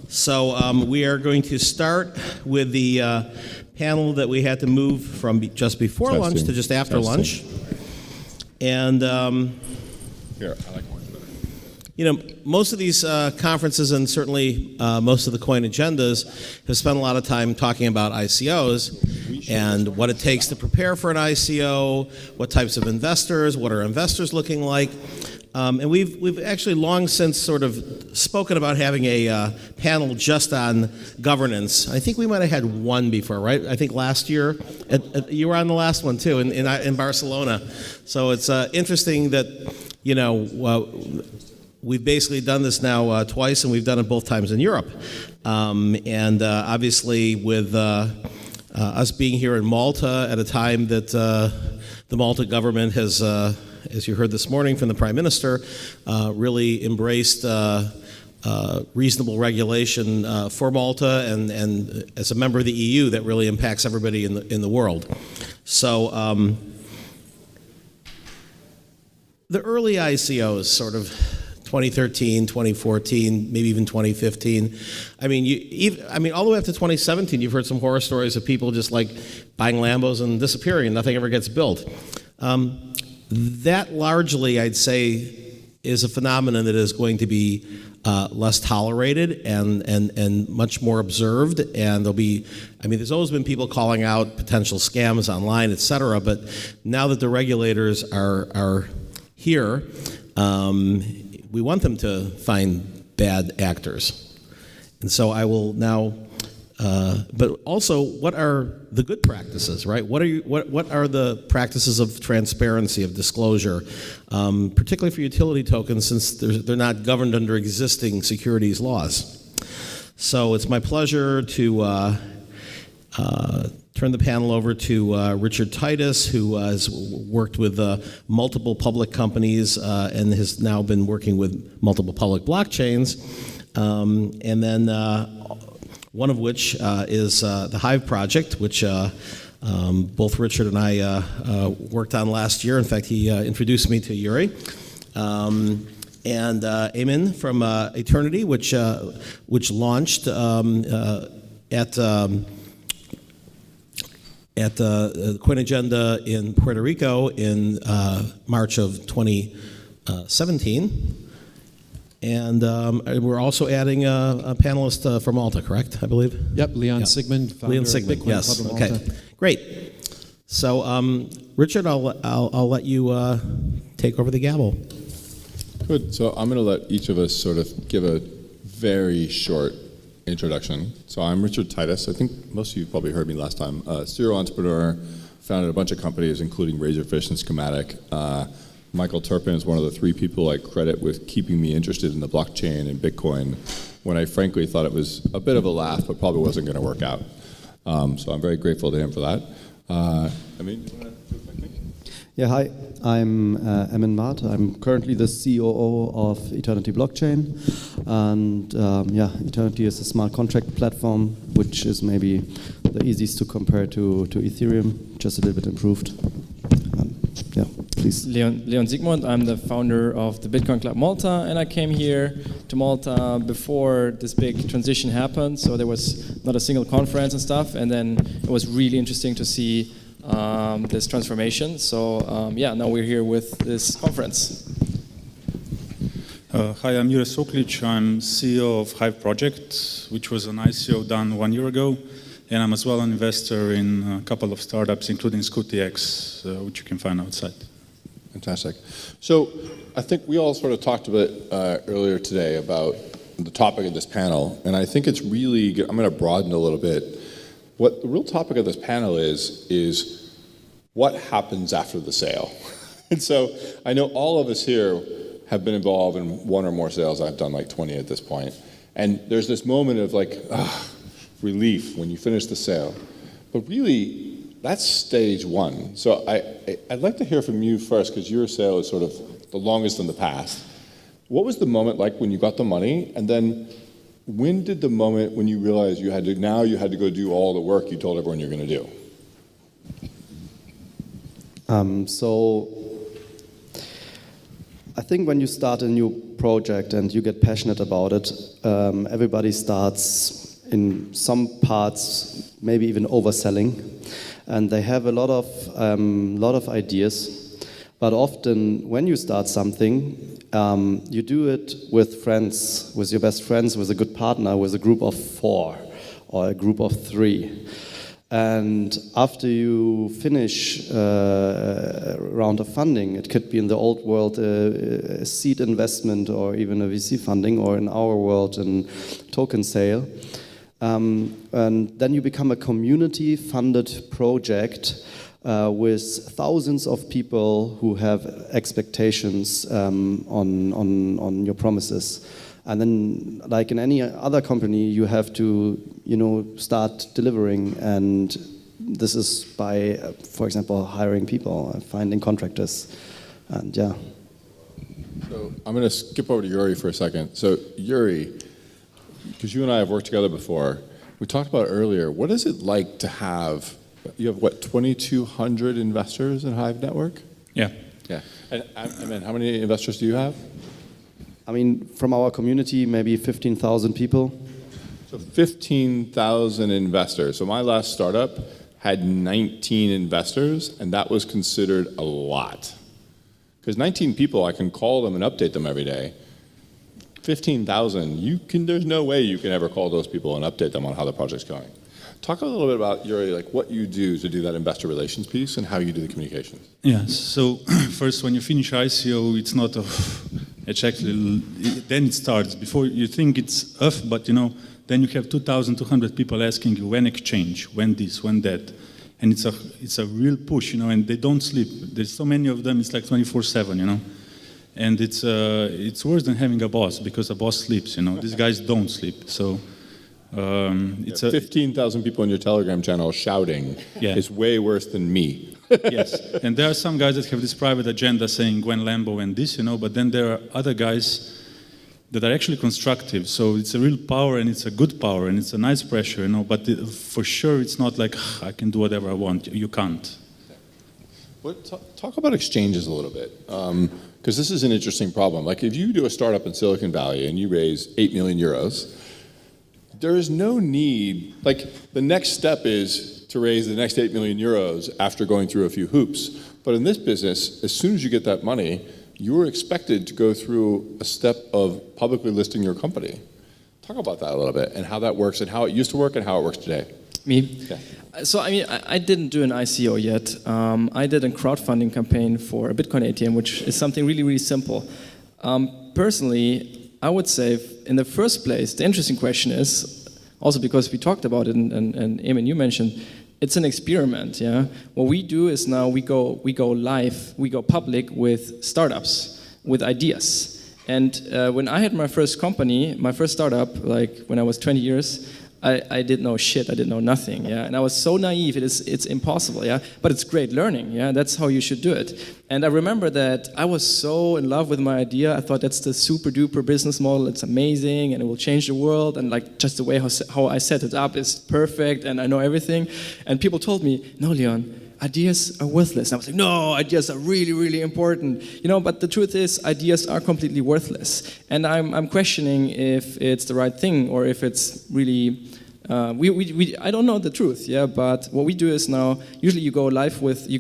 So we are going to start with the panel that we had to move from just before lunch to just after lunch. And here, I like orange better. you know, most of these conferences and certainly most of the coin agendas have spent a lot of time talking about ICOs and what it takes to prepare for an ICO, what types of investors, what are investors looking like. And we've actually long since sort of spoken about having a panel just on governance. I think we might have had one before, right? I think last year, you were on the last one too, in Barcelona. So it's interesting that, you know, we've basically done this now twice, and we've done it both times in Europe. And obviously with us being here in Malta at a time that the Malta government has, as you heard this morning from the Prime Minister, really embraced reasonable regulation for Malta, and as a member of the EU, that really impacts everybody in the world. So the early ICOs, sort of 2013, 2014, maybe even 2015. I mean, all the way up to 2017, you've heard some horror stories of people just like buying Lambos and disappearing, and nothing ever gets built. That largely, I'd say, is a phenomenon that is going to be less tolerated and much more observed. And there'll be, I mean, there's always been people calling out potential scams online, et cetera. But now that the regulators are here, we want them to find bad actors. And so I will now. But also, what are the good practices, right? What are the practices of transparency, of disclosure, particularly for utility tokens, since they're not governed under existing securities laws? So it's my pleasure to turn the panel over to Richard Titus, who has worked with multiple public companies and has now been working with multiple public blockchains, and then. One of which is the Hive project, which both Richard and I worked on last year. In fact, he introduced me to Jure. And Emin from Aeternity, which launched at the CoinAgenda in Puerto Rico in March of 2017. And we're also adding a panelist from Malta, correct, I believe? Yep, Leon Sigmund, founder Leon Sigmund, of Bitcoin yes. Club of Malta. Okay, great. So, Richard, I'll let you take over the gavel. Good. So I'm going to let each of us sort of give a very short introduction. So I'm Richard Titus. I think most of you probably heard me last time. Serial entrepreneur, founded a bunch of companies, including Razorfish and Schematic. Michael Turpin is one of the three people I credit with keeping me interested in the blockchain and Bitcoin when I frankly thought it was a bit of a laugh, but probably wasn't going to work out. So I'm very grateful to him for that. Emin, do you want to do a quick thing? Yeah, hi. I'm Emin Mahrt. I'm currently the COO of Eternity Blockchain. And Eternity is a smart contract platform, which is maybe the easiest to compare to Ethereum, just a little bit improved. Yeah, please. Leon Sigmund, I'm the founder of the Bitcoin Club Malta, and I came here to Malta before this big transition happened, so there was not a single conference and stuff, and then it was really interesting to see this transformation. So now we're here with this conference. Hi, I'm Jure Soklic. I'm CEO of Hive project, which was an ICO done 1 year ago. And I'm as well an investor in a couple of startups, including ScootTX, which you can find outside. Fantastic. So I think we all sort of talked a bit earlier today about the topic of this panel, and I think it's really good. I'm going to broaden a little bit. What the real topic of this panel is what happens after the sale. And so I know all of us here have been involved in one or more sales. I've done like 20 at this point. And there's this moment of like, relief when you finish the sale. But really, that's stage one. So I'd like to hear from you first, because your sale is sort of the longest in the past. What was the moment like when you got the money? And then when did the moment when you realized you had to go do all the work you told everyone you're going to do? So I think when you start a new project and you get passionate about it, everybody starts in some parts, maybe even overselling, and they have a lot of ideas. But often, when you start something, you do it with friends, with your best friends, with a good partner, with a group of 4 or a group of 3. And after you finish a round of funding, it could be in the old world a seed investment or even a VC funding, or in our world a token sale. And then you become a community-funded project with thousands of people who have expectations on your promises. And then, like in any other company, you have to, start delivering. And this is by, for example, hiring people, finding contractors, and yeah. So I'm going to skip over to Jure for a second. So Jure, because you and I have worked together before, we talked about earlier, what is it like to have, you have what, 2,200 investors in Hive Network? Yeah. Yeah. And Emin, how many investors do you have? I mean, from our community, maybe 15,000 people. So 15,000 investors. So my last startup had 19 investors, and that was considered a lot. Because 19 people, I can call them and update them every day. 15,000, there's no way you can ever call those people and update them on how the project's going. Talk a little bit about, Jure, like what you do to do that investor relations piece and how you do the communications. Yeah, so first when you finish ICO, it's not it's actually, then it starts. Before you think it's off, but then you have 2,200 people asking you when exchange, when this, when that. And it's a real push, and they don't sleep. There's so many of them, it's like 24/7, And it's worse than having a boss, because a boss sleeps, These guys don't sleep, so it's 15,000 people in your Telegram channel shouting is way worse than me. Yes, and there are some guys that have this private agenda saying when Lambo and this, but then there are other guys that are actually constructive. So it's a real power, and it's a good power, and it's a nice pressure, but for sure it's not like I can do whatever I want. You can't. Well, talk about exchanges a little bit, because this is an interesting problem. Like if you do a startup in Silicon Valley and you raise 8 million euros, there is no need, like the next step is to raise the next 8 million euros after going through a few hoops. But in this business, as soon as you get that money, you're expected to go through a step of publicly listing your company. Talk about that a little bit and how that works and how it used to work and how it works today. Me? Yeah. So, I didn't do an ICO yet. I did a crowdfunding campaign for a Bitcoin ATM, which is something really, really simple. Personally, I would say, in the first place, the interesting question is, also because we talked about it, and Emin, you mentioned, it's an experiment, yeah? What we do is now we go live, we go public with startups, with ideas. And when I had my first company, my first startup, like when I was 20 years, I didn't know shit, I didn't know nothing, yeah? And I was so naive, it's impossible, yeah? But it's great learning, yeah? That's how you should do it. And I remember that I was so in love with my idea, I thought that's the super duper business model, it's amazing, and it will change the world, and like just the way how I set it up is perfect, and I know everything. And people told me, no, Leon, ideas are worthless. And I was like, no, ideas are really, really important. But the truth is, ideas are completely worthless. And I'm questioning if it's the right thing or if it's really, I don't know the truth, yeah, but what we do is now, usually you go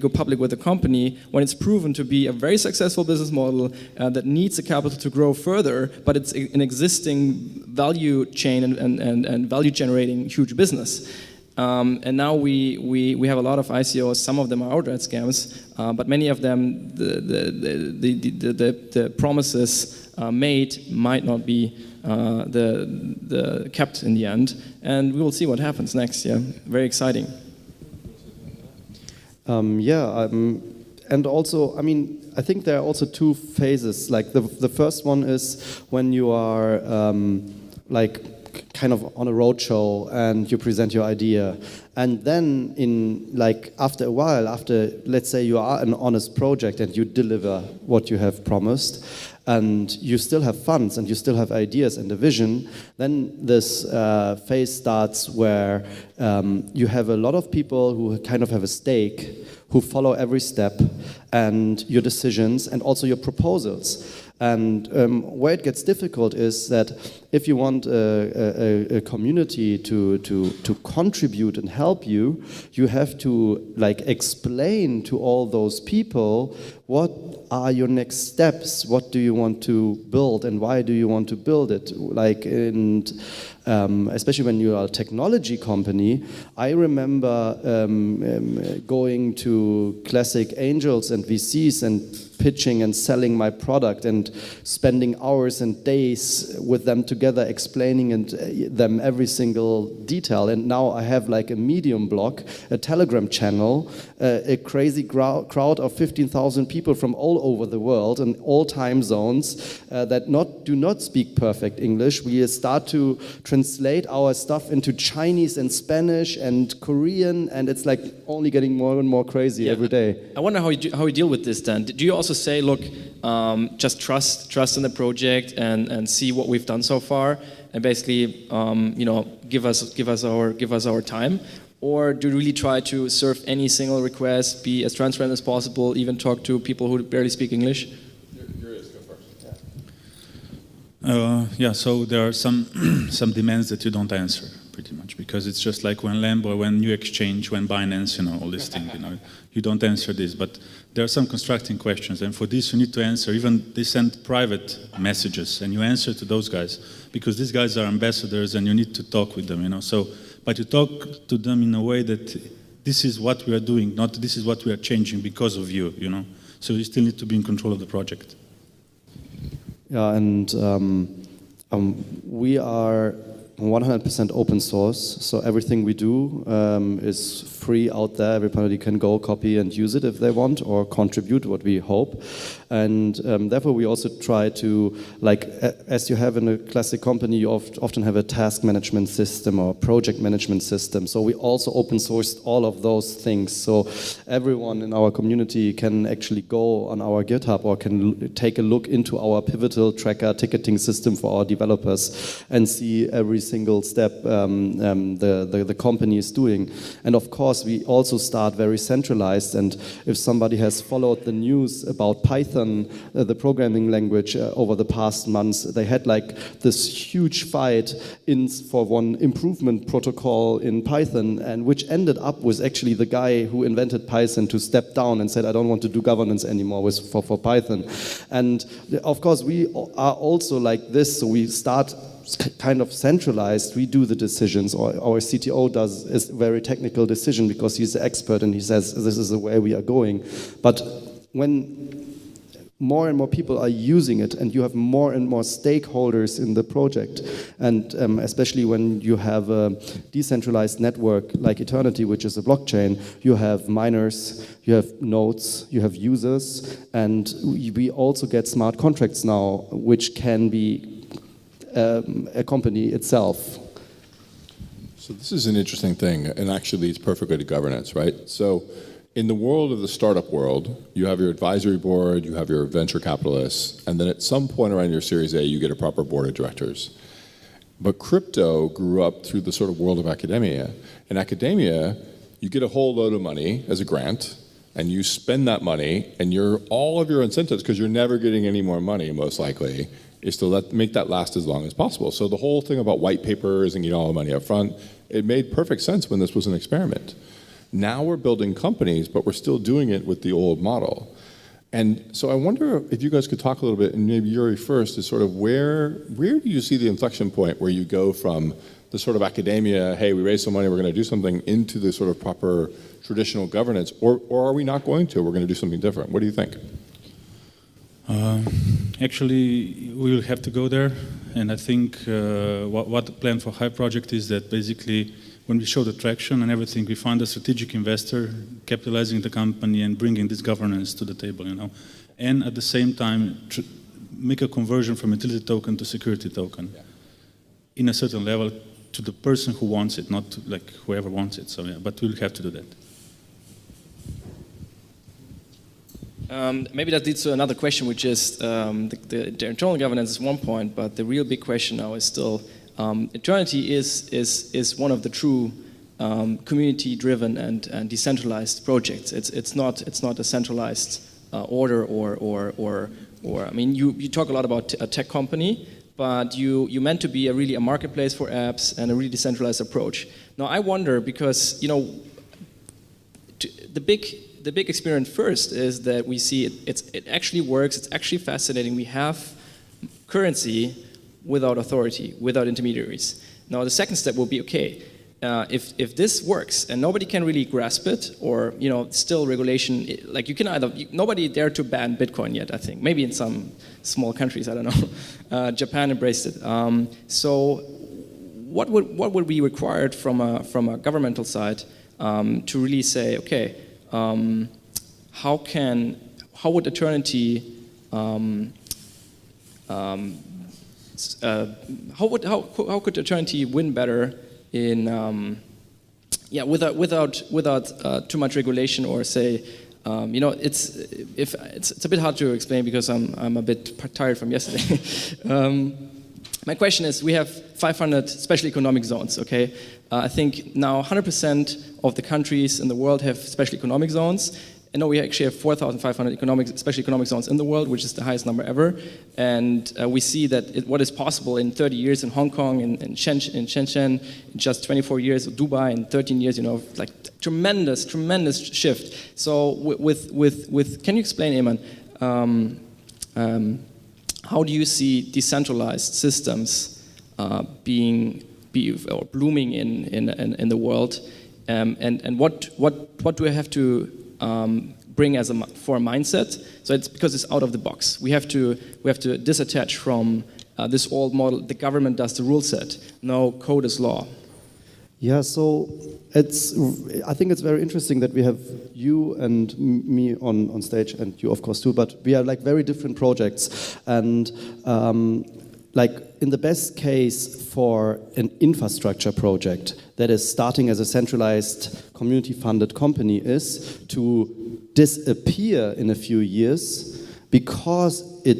public with a company when it's proven to be a very successful business model that needs the capital to grow further, but it's an existing value chain and value generating huge business. And now we have a lot of ICOs. Some of them are outright scams, but many of them the promises made might not be the kept in the end. And we will see what happens next. Yeah, very exciting. And also, I think there are also two phases. Like the first one is when you are kind of on a roadshow and you present your idea, and then after a while, let's say you are an honest project and you deliver what you have promised, and you still have funds and you still have ideas and a vision, then this phase starts where you have a lot of people who kind of have a stake, who follow every step and your decisions and also your proposals. And where it gets difficult is that if you want a community to contribute and help you, you have to like explain to all those people what are your next steps, what do you want to build, and why do you want to build it. Like, and especially when you are a technology company, I remember going to classic angels and VCs and pitching and selling my product and spending hours and days with them together explaining them every single detail. And now I have like a Medium blog, a Telegram channel, a crazy crowd of 15,000 people from all over the world and all time zones that do not speak perfect English. We start to translate our stuff into Chinese and Spanish and Korean, and it's like only getting more and more crazy every day. I wonder how you deal with this then. Do you also say, look, just trust in the project and see what we've done so far, and basically, give us our time? Or do you really try to serve any single request, be as transparent as possible, even talk to people who barely speak English? So there are some demands that you don't answer, pretty much, because it's just like when Lamb or when New Exchange, when Binance, all these things, you don't answer this. But there are some constructing questions, and for this you need to answer. Even they send private messages, and you answer to those guys, because these guys are ambassadors, and you need to talk with them, So, but you talk to them in a way that this is what we are doing, not this is what we are changing because of you, So you still need to be in control of the project. Yeah, and we are 100% open source, so everything we do is free out there. Everybody can go copy and use it if they want, or contribute, what we hope. And therefore we also try to, like, as you have in a classic company, you often have a task management system or project management system. So we also open sourced all of those things. So everyone in our community can actually go on our GitHub or can take a look into our pivotal tracker ticketing system for our developers and see every single step the company is doing. And of course, we also start very centralized. And if somebody has followed the news about Python, the programming language, over the past months, they had like this huge fight for one improvement protocol in Python, and which ended up with actually the guy who invented Python to step down and said, I don't want to do governance anymore for Python. And of course, we are also like this, so we start kind of centralized. We do the decisions, or our CTO does a very technical decision because he's the expert and he says this is the way we are going. But when more and more people are using it and you have more and more stakeholders in the project, and especially when you have a decentralized network like Eternity, which is a blockchain, you have miners, you have nodes, you have users, and we also get smart contracts now, which can be a company itself. So this is an interesting thing, and actually leads perfectly to governance, right? So in the world of the startup world, you have your advisory board, you have your venture capitalists, and then at some point around your Series A, you get a proper board of directors. But crypto grew up through the sort of world of academia. In academia, you get a whole load of money as a grant, and you spend that money, and all of your incentives, because you're never getting any more money, most likely, is to make that last as long as possible. So the whole thing about white papers and getting all the money up front, it made perfect sense when this was an experiment. Now we're building companies, but we're still doing it with the old model. And so I wonder if you guys could talk a little bit, and maybe Jure first, is sort of where do you see the inflection point where you go from the sort of academia, hey, we raised some money, we're going to do something, into the sort of proper traditional governance, or are we not going to? We're going to do something different. What do you think? Actually, we will have to go there, and I think what the plan for Hive project is that basically when we show the traction and everything, we find a strategic investor capitalizing the company and bringing this governance to the table, and at the same time make a conversion from utility token to security token in a certain level to the person who wants it, not to, like whoever wants it. So but we'll have to do that. Maybe that leads to another question, which is the internal governance is one point, but the real big question now is still Eternity is one of the true community-driven and decentralized projects. It's not a centralized order or or I mean, you talk a lot about a tech company, but you meant to be really a marketplace for apps and a really decentralized approach. Now I wonder, because the big experience first is that we see it actually works. It's actually fascinating. We have currency without authority, without intermediaries. Now the second step will be, okay, if this works and nobody can really grasp it, or still regulation, like nobody dared to ban Bitcoin yet, I think. Maybe in some small countries, I don't know. Japan embraced it. So what would be required from a governmental side to really say, okay, how would Aeternity how could Aeternity win better in without too much regulation, or say it's a bit hard to explain because I'm a bit tired from yesterday. My question is, we have 500 special economic zones, okay? I think now 100% of the countries in the world have special economic zones. And now we actually have 4,500 special economic zones in the world, which is the highest number ever. And we see that what is possible in 30 years in Hong Kong, in Shenzhen, in just 24 years, Dubai, in 13 years, like tremendous shift. So with can you explain, Emin, how do you see decentralized systems blooming in the world, and what do I have to bring for a mindset? So it's because it's out of the box. We have to disattach from this old model. The government does the rule set. No, code is law. Yeah, so I think it's very interesting that we have you and me on stage, and you of course too, but we are like very different projects. And like in the best case for an infrastructure project that is starting as a centralized community-funded company is to disappear in a few years because it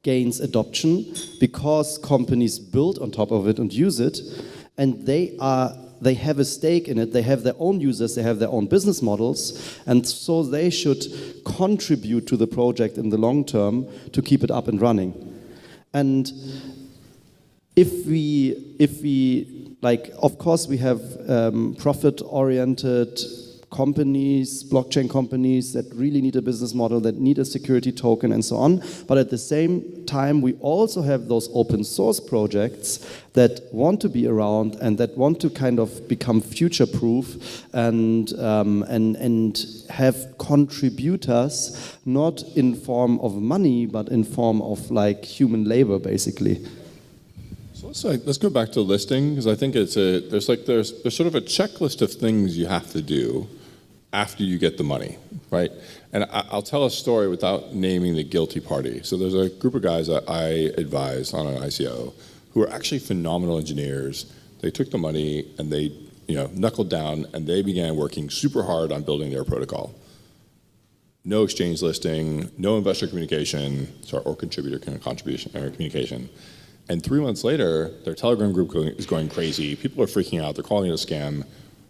gains adoption, because companies build on top of it and use it, and they have a stake in it, they have their own users, they have their own business models, and so they should contribute to the project in the long term to keep it up and running. And if we like, of course we have profit-oriented companies, blockchain companies that really need a business model, that need a security token and so on. But at the same time, we also have those open source projects that want to be around and that want to kind of become future-proof and have contributors, not in form of money, but in form of like human labor, basically. So let's go back to listing, because I think there's sort of a checklist of things you have to do after you get the money, right? And I'll tell a story without naming the guilty party. So there's a group of guys that I advised on an ICO who are actually phenomenal engineers. They took the money and they knuckled down and they began working super hard on building their protocol. No exchange listing, no investor communication, or contributor contribution or communication. And 3 months later, their Telegram group is going crazy. People are freaking out. They're calling it a scam.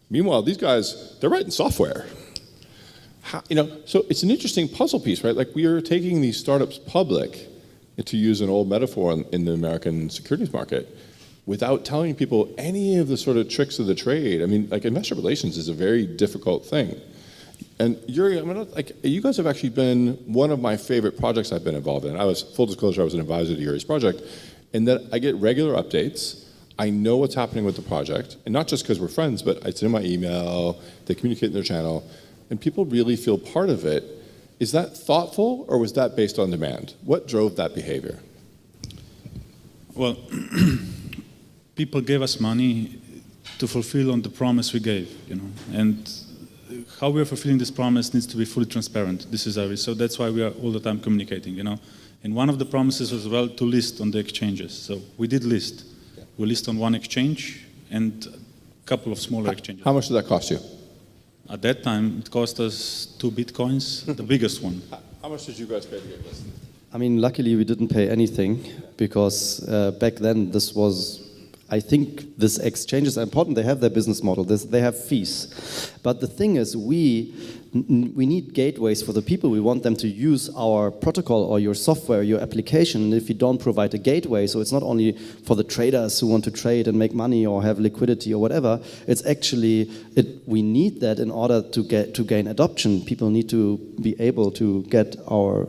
Meanwhile, these guys, they're writing software. So it's an interesting puzzle piece, right? Like, we are taking these startups public, to use an old metaphor in the American securities market, without telling people any of the sort of tricks of the trade. I mean, like, investor relations is a very difficult thing. And Jure, you guys have actually been one of my favorite projects I've been involved in. Full disclosure, I was an advisor to Jure's project. And that I get regular updates. I know what's happening with the project, and not just because we're friends, but it's in my email, they communicate in their channel, and people really feel part of it. Is that thoughtful, or was that based on demand? What drove that behavior? Well, people gave us money to fulfill on the promise we gave, and how we are fulfilling this promise needs to be fully transparent. This is so that's why we are all the time communicating, And one of the promises was, to list on the exchanges. So we did list. Yeah. We list on one exchange and a couple of smaller exchanges. How much did that cost you? At that time, it cost us 2 Bitcoins, the biggest one. How much did you guys pay to get listed? I mean, luckily we didn't pay anything because back then this was I think these exchanges are important. They have their business model. They have fees. But the thing is, we need gateways for the people. We want them to use our protocol or your software, your application. And if you don't provide a gateway, so it's not only for the traders who want to trade and make money or have liquidity or whatever, it's actually, we need that in order to gain adoption. People need to be able to get our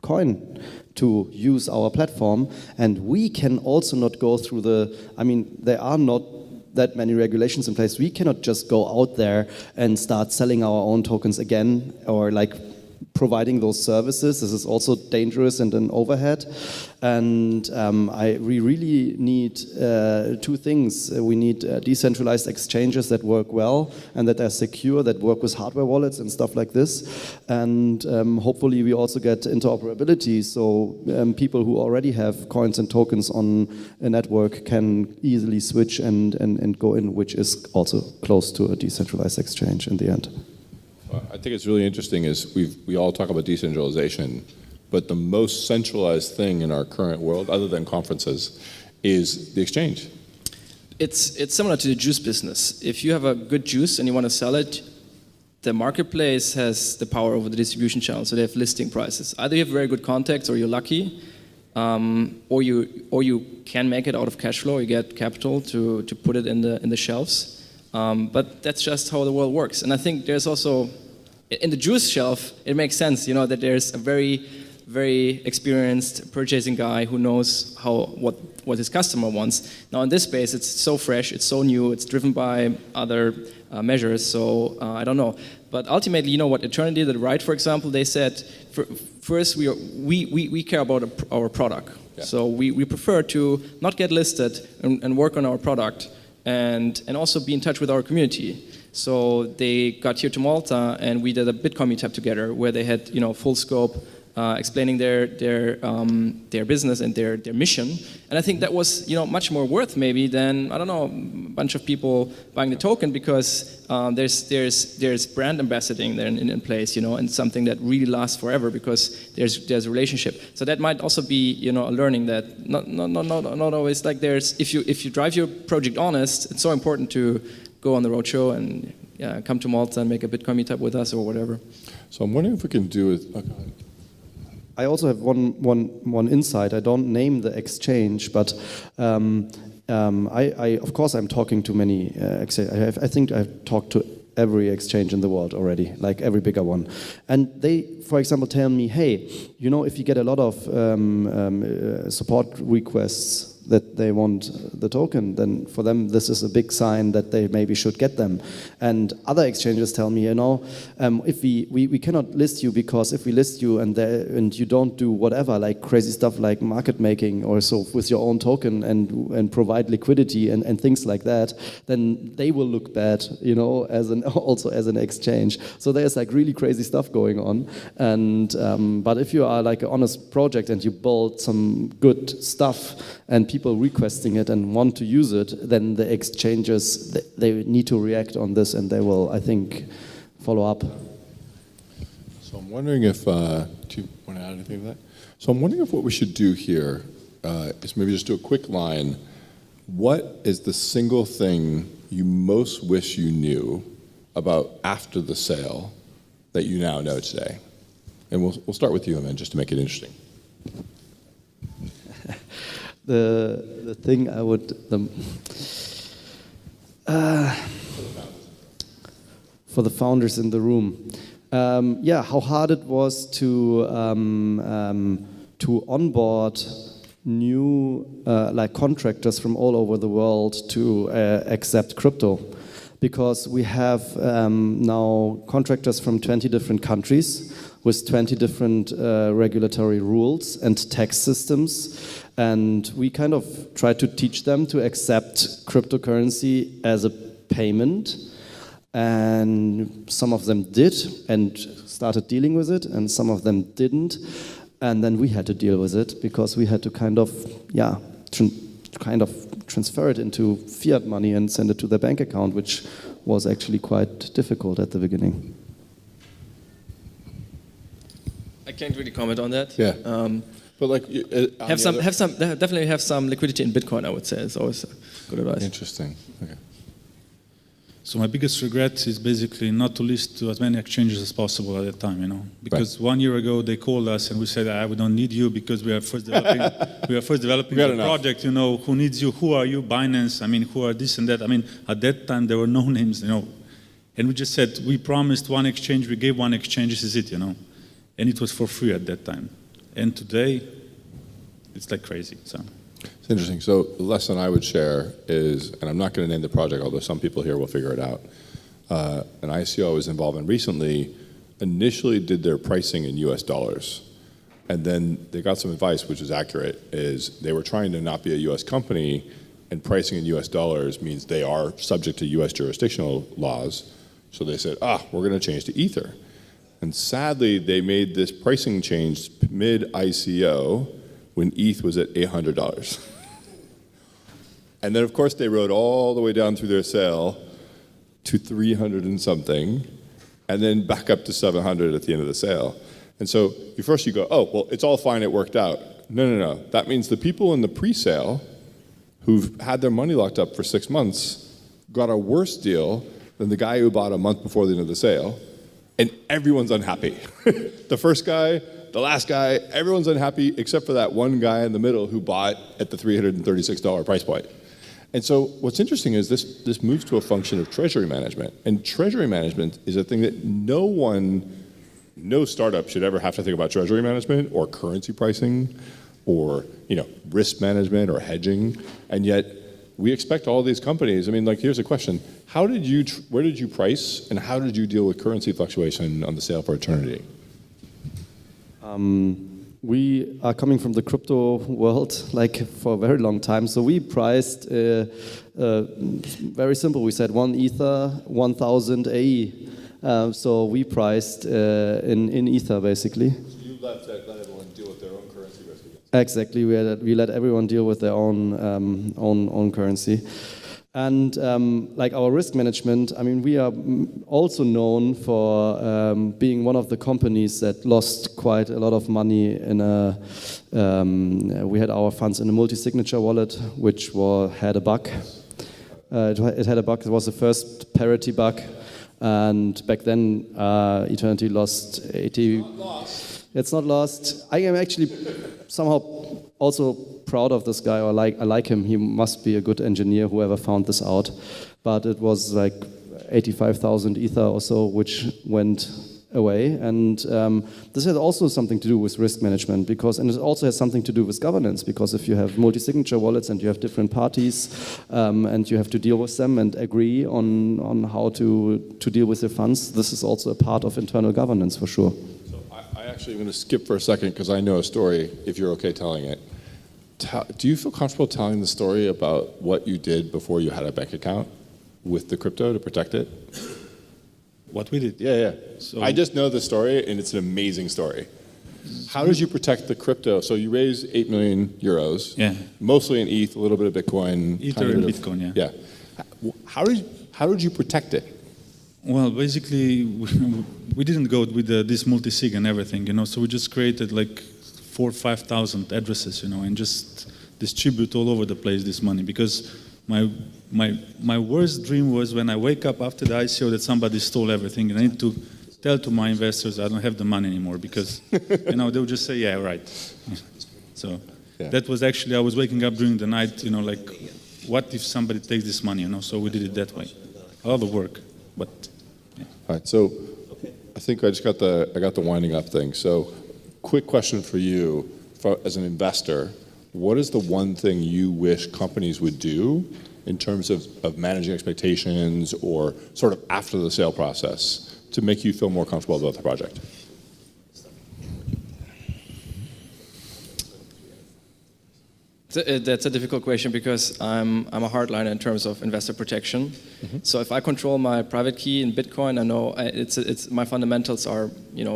coin to use our platform, and we can also not go through there are not that many regulations in place. We cannot just go out there and start selling our own tokens again, or like providing those services. This is also dangerous and an overhead. And we really need two things. We need decentralized exchanges that work well and that are secure, that work with hardware wallets and stuff like this. And hopefully we also get interoperability, so people who already have coins and tokens on a network can easily switch and go in, which is also close to a decentralized exchange in the end. I think it's really interesting is we all talk about decentralization, but the most centralized thing in our current world, other than conferences, is the exchange. It's similar to the juice business. If you have a good juice and you want to sell it, the marketplace has the power over the distribution channel, so they have listing prices. Either you have very good contacts, or you're lucky, or you can make it out of cash flow. You get capital to put it in the shelves. But that's just how the world works. And I think there's also, in the juice shelf, it makes sense, that there's a very, very experienced purchasing guy who knows what his customer wants. Now in this space, it's so fresh, it's so new, it's driven by other measures, so I don't know. But ultimately, what Eternity did right, for example, they said, first we care about our product. Yeah. So we prefer to not get listed and work on our product, and also be in touch with our community. So they got here to Malta, and we did a Bitcoin meetup together, where they had full scope, explaining their business and their mission. And I think that was much more worth maybe than, I don't know, a bunch of people buying the token, because there's brand ambassadoring there in place, and something that really lasts forever, because there's a relationship. So that might also be a learning that not always, like, there's, if you drive your project honest, it's so important to go on the roadshow and come to Malta and make a Bitcoin meetup with us or whatever. So I'm wondering if we can do it. Oh, go ahead. I also have one insight. I don't name the exchange, but I of course I'm talking to many. I think I've talked to every exchange in the world already, like every bigger one, and they, for example, tell me, hey, if you get a lot of support requests that they want the token, then for them this is a big sign that they maybe should get them. And other exchanges tell me, if we cannot list you, because if we list you and you don't do whatever, like crazy stuff like market making or so with your own token and provide liquidity and things like that, then they will look bad, also as an exchange. So there's like really crazy stuff going on. And but if you are like an honest project and you build some good stuff and people requesting it and want to use it, then the exchanges, they need to react on this, and they will, I think, follow up. So I'm wondering if, do you want to add anything to that? So I'm wondering if what we should do here is maybe just do a quick line. What is the single thing you most wish you knew about after the sale that you now know today? And we'll start with you, Emin, just to make it interesting. The thing I would for the founders in the room, how hard it was to onboard new contractors from all over the world to accept crypto, because we have now contractors from 20 different countries with 20 different regulatory rules and tax systems. And we kind of try to teach them to accept cryptocurrency as a payment. And some of them did and started dealing with it, and some of them didn't. And then we had to deal with it, because we had to kind of transfer it into fiat money and send it to their bank account, which was actually quite difficult at the beginning. I can't really comment on that. Yeah. But like, definitely have some liquidity in Bitcoin, I would say. It's always good advice. Interesting. Okay. So my biggest regret is basically not to list to as many exchanges as possible at that time, you know, because 1 year ago they called us and we said, we don't need you because we are first developing, the project, you know, who needs you, who are you, Binance, I mean, who are this and that. I mean, at that time there were no names, you know, and we just said, we promised one exchange, we gave one exchange, this is it, you know, and it was for free at that time. And today, it's like crazy, so. It's interesting. So the lesson I would share is, and I'm not going to name the project, although some people here will figure it out. An ICO I was involved in recently initially did their pricing in US dollars. And then they got some advice, which is accurate, is they were trying to not be a US company, and pricing in US dollars means they are subject to US jurisdictional laws. So they said, we're going to change to Ether. And sadly, they made this pricing change mid-ICO when ETH was at $800. And then, of course, they rode all the way down through their sale to 300 and something, and then back up to 700 at the end of the sale. And so you go, well, it's all fine, it worked out. No. That means the people in the pre-sale who've had their money locked up for 6 months got a worse deal than the guy who bought a month before the end of the sale, and everyone's unhappy. The first guy, the last guy, everyone's unhappy except for that one guy in the middle who bought at the $336 price point. And so what's interesting is this moves to a function of treasury management. And treasury management is a thing that no startup should ever have to think about treasury management or currency pricing or risk management or hedging. And yet we expect all these companies, here's a question. Where did you price and how did you deal with currency fluctuation on the sale for Aeternity? We are coming from the crypto world for a very long time, so we priced very simple. We said 1 Ether, 1,000 AE. So we priced in Ether basically. So you let everyone deal with their own currency risk. Exactly, we let everyone deal with their own currency. And our risk management, we are also known for being one of the companies that lost quite a lot of money in we had our funds in a multi-signature wallet, which had a bug. It had a bug. It was the first parity bug. And back then, Eternity lost 80. It's not lost. I am actually somehow also proud of this guy, or I like him. He must be a good engineer, whoever found this out. But it was 85,000 Ether or so, which went away. And this has also something to do with risk management, and it also has something to do with governance, because if you have multi-signature wallets and you have different parties and you have to deal with them and agree on how to deal with their funds, this is also a part of internal governance for sure. Actually, I'm going to skip for a second because I know a story, if you're okay telling it. Do you feel comfortable telling the story about what you did before you had a bank account with the crypto to protect it? What we did? Yeah. So I just know the story, and it's an amazing story. How did you protect the crypto? So you raised 8 million euros, mostly in ETH, a little bit of Bitcoin. Ether and Bitcoin, yeah. How did you protect it? Well, basically, we didn't go with this multi-sig and everything, so we just created 4,000 or 5,000 addresses, and just distribute all over the place this money, because my worst dream was when I wake up after the ICO that somebody stole everything, and I need to tell to my investors I don't have the money anymore, because, they'll just say, yeah, right. So that was actually, I was waking up during the night, what if somebody takes this money, so we did it that way. A lot of work, but... All right, so I think I got the winding up thing. So, quick question for you, as an investor, what is the one thing you wish companies would do in terms of managing expectations or sort of after the sale process to make you feel more comfortable about the project? That's a difficult question because I'm a hardliner in terms of investor protection. Mm-hmm. So if I control my private key in Bitcoin, I know it's my fundamentals are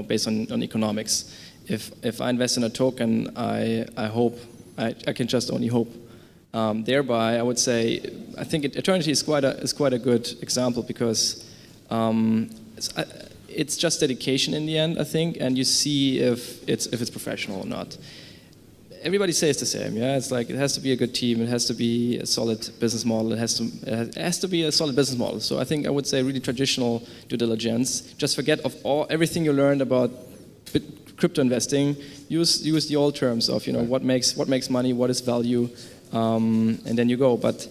based on economics. If I invest in a token, I hope I can just only hope. Thereby, I would say I think Eternity is quite a good example because it's just dedication in the end, I think, and you see if it's professional or not. everybody says the same. Yeah, it's like it has to be a good team. It has to be a solid business model. It has to be a solid business model. So I think I would say really traditional due diligence. Just forget of everything you learned about crypto investing. Use the old terms of what makes money, what is value, and then you go. But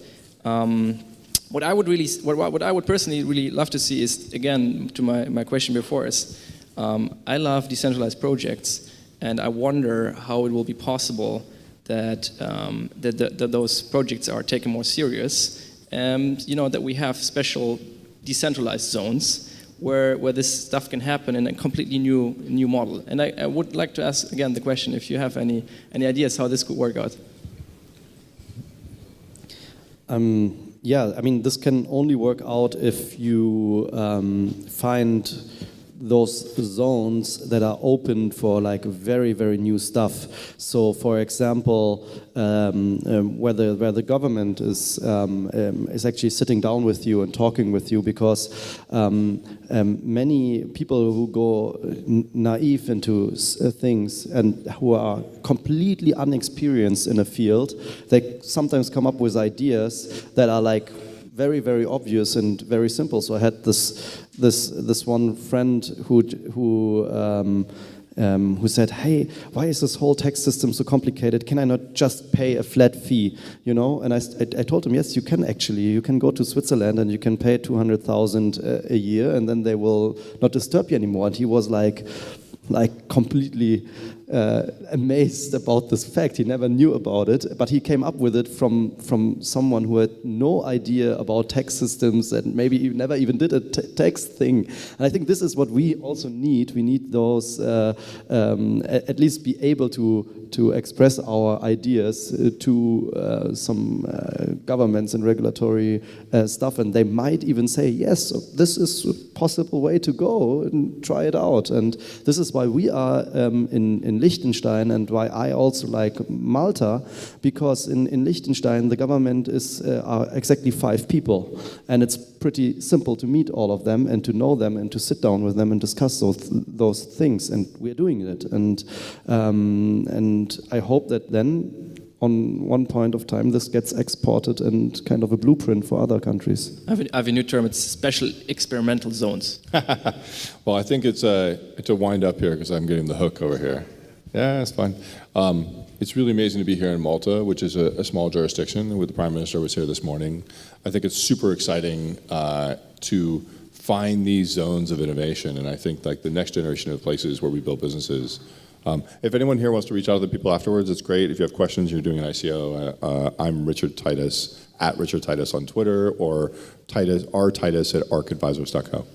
what I would personally really love to see is, again, to my question before, is I love decentralized projects, and I wonder how it will be possible that that those projects are taken more serious, and that we have special decentralized zones where this stuff can happen in a completely new model. And I would like to ask again the question if you have any ideas how this could work out. Yeah, I mean, this can only work out if you find those zones that are open for like very, very new stuff. So, for example, where the government is actually sitting down with you and talking with you, because many people who go naive into things and who are completely unexperienced in a field, they sometimes come up with ideas that are like very, very obvious and very simple. So I had this one friend who said, "Hey, why is this whole tax system so complicated? Can I not just pay a flat fee?" And I told him, yes, you can actually. You can go to Switzerland and you can pay 200,000 a year, and then they will not disturb you anymore. And he was like completely amazed about this fact. He never knew about it, but he came up with it from someone who had no idea about tax systems and maybe never even did a tax thing. And I think this is what we also need. We need those at least be able to express our ideas to some governments and regulatory stuff, and they might even say, yes, this is a possible way to go and try it out. And this is why we are in Liechtenstein, and why I also like Malta, because in Liechtenstein the government are exactly 5 people, and it's pretty simple to meet all of them and to know them and to sit down with them and discuss those things, and we're doing it. And I hope that then on one point of time this gets exported and kind of a blueprint for other countries. I have a new term. It's special experimental zones. Well, I think it's a wind up here because I'm getting the hook over here. Yeah, it's fine. It's really amazing to be here in Malta, which is a small jurisdiction. The Prime Minister was here this morning. I think it's super exciting to find these zones of innovation, and I think like the next generation of places where we build businesses. If anyone here wants to reach out to the people afterwards, it's great. If you have questions, you're doing an ICO. I'm Richard Titus, @Richard Titus on Twitter, or Titus@arcadvisors.co.